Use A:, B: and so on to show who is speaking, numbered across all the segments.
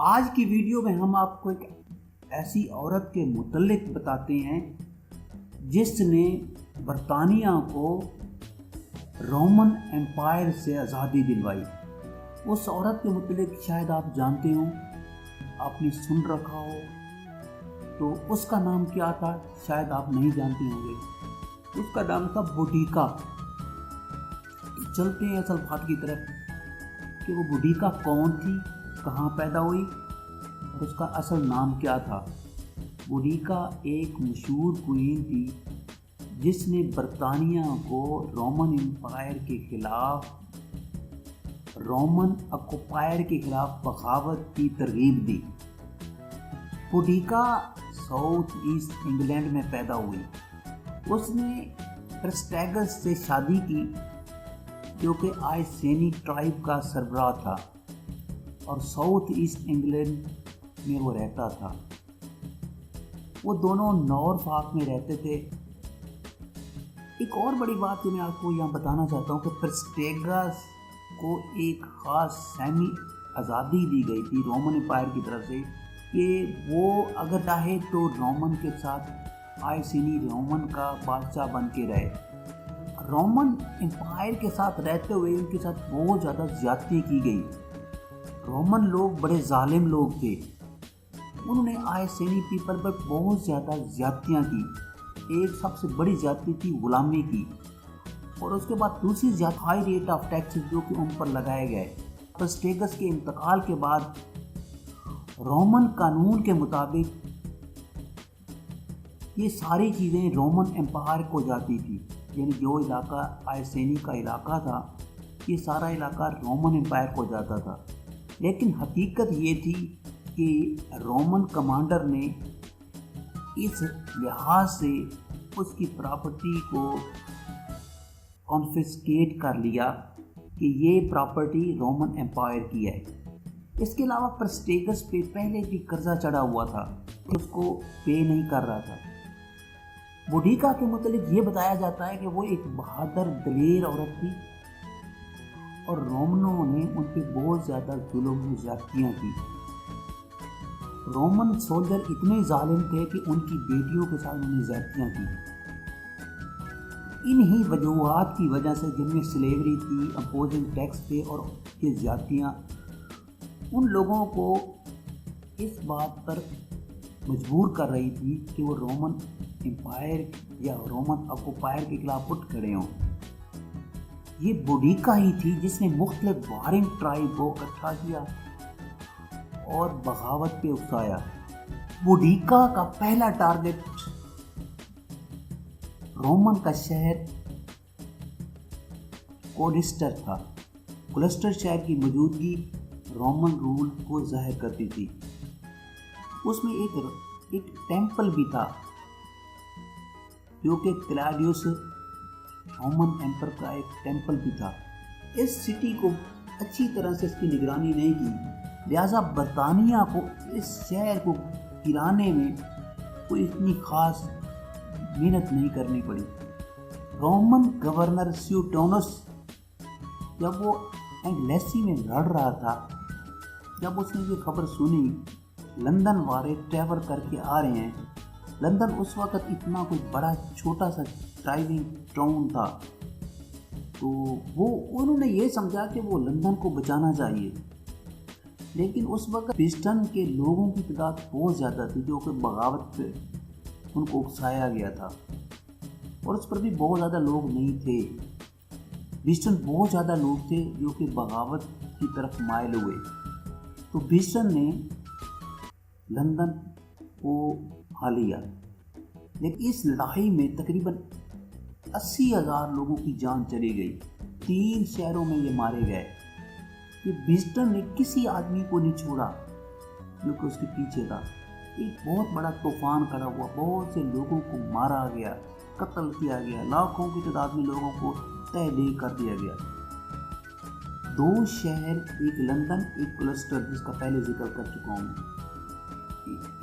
A: آج کی ویڈیو میں ہم آپ کو ایک ایسی عورت کے متعلق بتاتے ہیں جس نے برطانیہ کو رومن ایمپائر سے آزادی دلوائی۔ اس عورت کے متعلق شاید آپ جانتے ہوں، آپ نے سن رکھا ہو، تو اس کا نام کیا تھا شاید آپ نہیں جانتے ہوں گے۔ اس کا نام تھا بوڈیکا۔ چلتے ہیں اصل بات کی طرف کہ وہ بوڈیکا کون تھی، کہاں پیدا ہوئی اور اس کا اصل نام کیا تھا۔ بوڈیکا ایک مشہور کوئین تھی جس نے برطانیہ کو رومن امپائر کے خلاف بغاوت کی ترغیب دی۔ بوڈیکا ساؤتھ ایسٹ انگلینڈ میں پیدا ہوئی۔ اس نے پرسٹیگس سے شادی کی جو کہ آئسینی ٹرائب کا سربراہ تھا اور ساؤتھ ایسٹ انگلینڈ میں وہ رہتا تھا۔ وہ دونوں نورفاک میں رہتے تھے۔ ایک اور بڑی بات جو میں آپ کو یہاں بتانا چاہتا ہوں کہ پرسٹیگس کو ایک خاص سیمی آزادی دی گئی تھی رومن امپائر کی طرف سے کہ وہ اگر چاہے تو رومن کے ساتھ آئسینی رومن کا بادشاہ بن کے رہے۔ رومن امپائر کے ساتھ رہتے ہوئے ان کے ساتھ بہت زیادہ زیادتی کی گئی۔ رومن لوگ بڑے ظالم لوگ تھے، انہوں نے آئسینی پیپل پر بہت زیادہ زیادتیاں کی۔ ایک سب سے بڑی زیادتی تھی غلامی کی، اور اس کے بعد دوسری زیادہ ہائی ریٹ آف ٹیکسز جو کہ ان پر لگائے گئے۔ پرسٹیگس کے انتقال کے بعد رومن قانون کے مطابق یہ ساری چیزیں رومن امپائر کو جاتی تھی، یعنی جو علاقہ آئسینی کا علاقہ تھا یہ سارا علاقہ رومن امپائر کو جاتا تھا۔ لیکن حقیقت یہ تھی کہ رومن کمانڈر نے اس لحاظ سے اس کی پراپرٹی کو کانفسکیٹ کر لیا کہ یہ پراپرٹی رومن امپائر کی ہے۔ اس کے علاوہ پرسٹیگس پہ پہلے بھی قرضہ چڑھا ہوا تھا، اس کو پے نہیں کر رہا تھا۔ بوڈیکا کے متعلق یہ بتایا جاتا ہے کہ وہ ایک بہادر دلیر عورت تھی اور رومنوں نے ان پہ بہت زیادہ ظلم و زیادتیاں کی۔ رومن سولجر اتنے ظالم تھے کہ ان کی بیٹیوں کے ساتھ انہوں نے زیادتیاں کی۔ انہی وجوہات کی وجہ سے جن میں سلیوری تھی، اپوزنگ ٹیکس تھے اور یہ زیادتیاں ان لوگوں کو اس بات پر مجبور کر رہی تھی کہ وہ رومن امپائر یا رومن آکوپائر کے خلاف اٹھ کھڑے ہوں۔ یہ بوڈیکا ہی تھی جس نے مختلف وارنگ ٹرائب کو اکٹھا کیا اور بغاوت پہ اکسایا۔ بوڈیکا کا پہلا ٹارگٹ رومن کا شہر کولسٹر تھا۔ کولسٹر شہر کی موجودگی رومن رول کو ظاہر کرتی تھی۔ اس میں ایک ٹیمپل بھی تھا جو کہ کلاڈیوس رومن ایمپر کا ایک ٹیمپل بھی تھا۔ اس سٹی کو اچھی طرح سے اس کی نگرانی نہیں کی، لہذا برطانیہ کو اس شہر کو گرانے میں کوئی اتنی خاص محنت نہیں کرنی پڑی۔ رومن گورنر سیوٹونس جب وہ انگلیسی میں لڑ رہا تھا، جب اس نے یہ خبر سنی لندن والے ٹریول کر کے آ رہے ہیں۔ لندن اس وقت اتنا کوئی بڑا چھوٹا سا ٹرائبنگ ٹاؤن تھا، تو انہوں نے یہ سمجھا کہ وہ لندن کو بچانا چاہیے۔ لیکن اس وقت برسٹن کے لوگوں کی تعداد بہت زیادہ تھی جو کہ بغاوت پہ ان کو اکسایا گیا تھا، اور اس پر بھی بہت زیادہ لوگ نہیں تھے۔ برسٹن بہت زیادہ لوگ تھے جو کہ بغاوت کی طرف مائل ہوئے، تو برسٹن نے لندن کو ہا لیا۔ لیکن اس لڑائی میں تقریباً 80,000 لوگوں کی جان چلی گئی، 3 شہروں میں یہ مارے گئے۔ یہ برسٹن نے کسی آدمی کو نہیں چھوڑا جو کہ اس کے پیچھے تھا۔ ایک بہت بڑا طوفان کھڑا ہوا، بہت سے لوگوں کو مارا گیا، قتل کیا گیا، لاکھوں کی تعداد میں لوگوں کو تہ دے کر دیا گیا۔ 2 شہر، ایک لندن ایک کولسٹر جس کا پہلے ذکر کر چکا ہوں،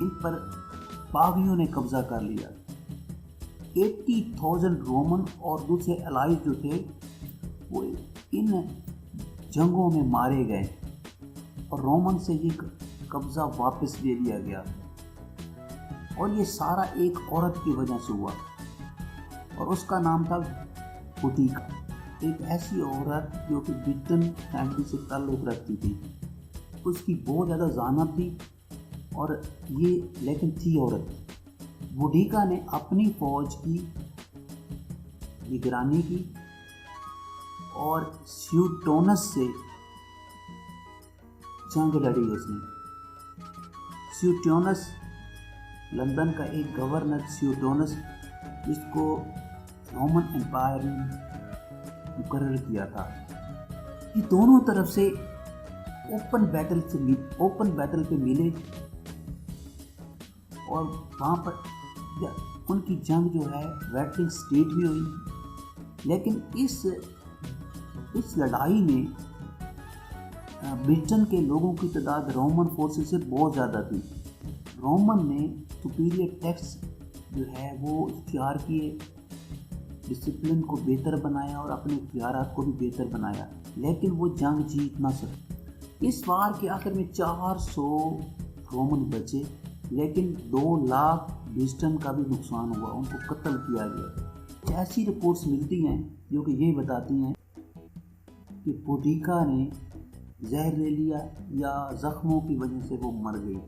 A: ان پر باغیوں نے قبضہ کر لیا۔ 80,000 رومن اور دوسرے الائز جو تھے وہ ان جنگوں میں مارے گئے، اور رومن سے یہ قبضہ واپس لے لیا گیا، اور یہ سارا ایک عورت کی وجہ سے ہوا، اور اس کا نام تھا بوٹیکا، ایک ایسی عورت جو کہ برٹن فیملی سے تعلق رکھتی تھی۔ اس کی بہت زیادہ ذہانت تھی، اور یہ لیکن تھی عورت۔ بوٹیکا نے اپنی فوج کی نگرانی کی اور سیوٹونس سے جنگ لڑی۔ اس نے سیوٹونس، لندن کا ایک گورنر سیوٹونس، جس کو رومن امپائر نے مقرر کیا تھا۔ یہ دونوں طرف سے اوپن بیٹل پہ ملے، اور وہاں پر ان کی جنگ جو ہے ویٹرنگ سٹیٹ میں ہوئی، لیکن اس لڑائی میں برٹن کے لوگوں کی تعداد رومن فورسز سے بہت زیادہ تھی۔ رومن نے سپیریئر ٹیکٹس جو ہے وہ اختیار کیے، ڈسپلن کو بہتر بنایا اور اپنے اختیارات کو بھی بہتر بنایا، لیکن وہ جنگ جیت نہ سکے۔ اس وار کے آخر میں 400 رومن بچے، لیکن 2 لاکھ برٹن کا بھی نقصان ہوا، ان کو قتل کیا گیا۔ ایسی رپورٹس ملتی ہیں جو کہ یہ بتاتی ہیں کہ بوٹیکا نے زہر لے لیا یا زخموں کی وجہ سے وہ مر گئی۔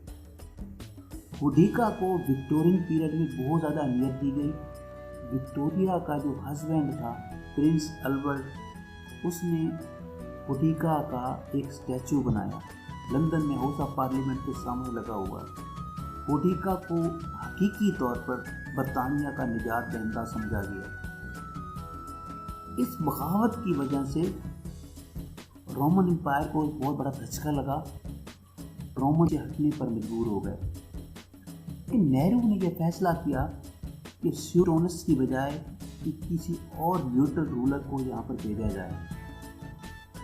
A: بوٹیکا کو وکٹورین پیریڈ میں بہت زیادہ اہمیت دی گئی۔ وکٹوریا کا جو ہسبینڈ تھا پرنس البرٹ، اس نے بوٹیکا کا ایک اسٹیچو بنایا، لندن میں ہاؤس آف پارلیمنٹ کے سامنے لگا ہوا۔ بوٹیکا کو حقیقی طور پر برطانیہ کا نجات دہندہ سمجھا گیا۔ اس بغاوت کی وجہ سے رومن امپائر کو ایک بہت بڑا دھچکا لگا، رومن سے ہٹنے پر مجبور ہو گئے۔ لیکن نہرو نے یہ فیصلہ کیا کہ سیوٹونس کی بجائے کہ کسی اور نیوٹرل رولر کو یہاں پر بھیجا جائے۔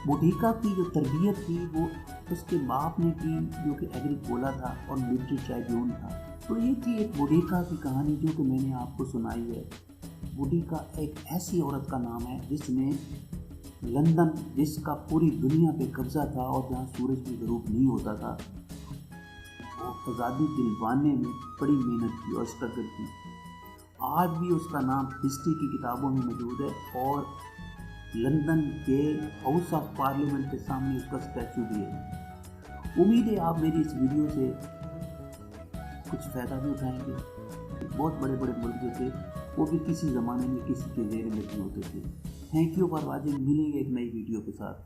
A: بوٹیکا کی جو تربیت تھی وہ اس کے باپ نے کی، جو کہ ایگریکولا تھا اور ملٹری ٹرائبیون تھا۔ تو یہ تھی ایک بوٹیکا کی کہانی جو کہ میں نے آپ کو سنائی ہے۔ بوٹیکا ایک ایسی عورت کا نام ہے جس نے لندن، جس کا پوری دنیا پہ قبضہ تھا اور جہاں سورج بھی غروب نہیں ہوتا تھا، وہ آزادی دلوانے میں بڑی محنت کی اور اسٹرگل کی۔ آج بھی اس کا نام ہسٹری کی کتابوں میں موجود ہے، اور لندن کے ہاؤس آف پارلیمنٹ کے سامنے اس کا اسٹیچو بھی ہے۔ امید ہے آپ میری اس ویڈیو سے کچھ فائدہ بھی اٹھائیں گے۔ بہت بڑے بڑے ملک جو تھے وہ بھی کسی زمانے میں کسی کے زیر میں نہیں ہوتے تھے۔ تھینک یو فار واچنگ، ملیں گے ایک نئی ویڈیو کے ساتھ۔